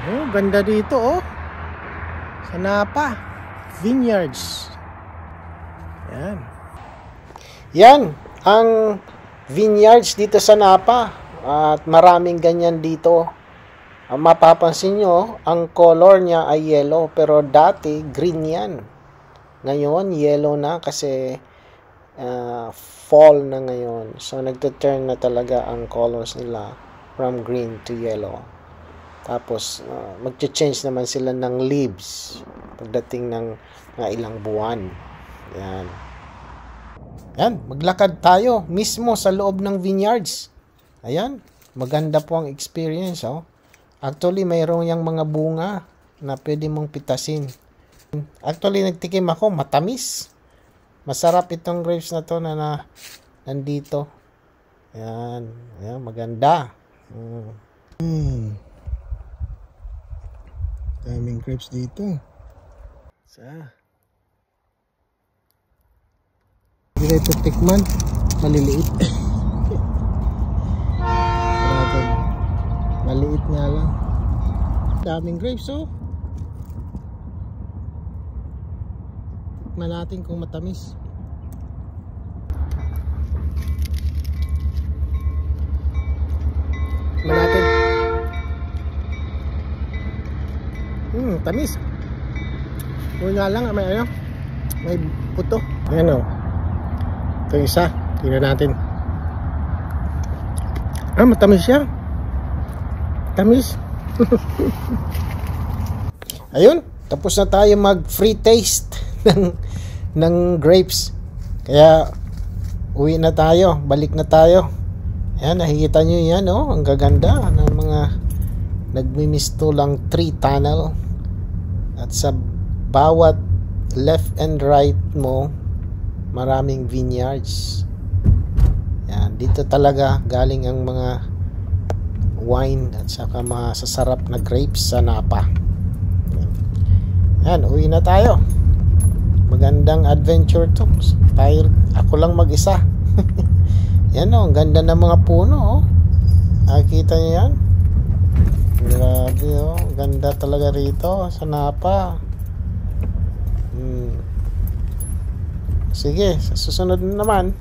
Oh, ganda dito oh. Sa Napa Vineyards. Yan. Yan ang vineyards dito sa Napa. At maraming ganyan dito. Mapapansin nyo, ang color niya ay yellow. Pero dati, green yan. Ngayon, yellow na kasi fall na ngayon. So, nagtuturn na talaga ang colors nila from green to yellow. Tapos, mag-change naman sila ng leaves pagdating ng ilang buwan. Yan. Yan, maglakad tayo mismo sa loob ng vineyards. Ayan, maganda po ang experience. Oh. Actually, mayroong yung mga bunga na pwede mong pitasin. Actually, nagtikim ako, matamis. Masarap itong grapes na to na nandito. Ayan, ayan maganda. Daming grapes dito. Hindi ito tikman. Maliliit. Maliit nga lang. Daming grapes oh. Tikman natin kung matamis. Tikman natin. Tamis. Huwag nga lang, may puto. Ayan o. Ito yung isa. Tingnan natin. Matamis siya. Tamis. Ayun. Tapos na tayo mag free taste ng grapes. Kaya uwi na tayo. Balik na tayo. Ayan, nakikita nyo yan oh. Ang gaganda ng mga nagmimistulang tree tunnel. At sa bawat left and right mo, maraming vineyards. Yan, dito talaga galing ang mga wine at saka mga sasarap na grapes sa Napa. Yan, uwi na tayo. Magandang adventure to. Ako lang mag-isa. Yan oh, ang ganda ng mga puno oh. Nakikita niyo yan? Grabe oh, ganda talaga rito sa Napa. Sige, sa susunod na naman.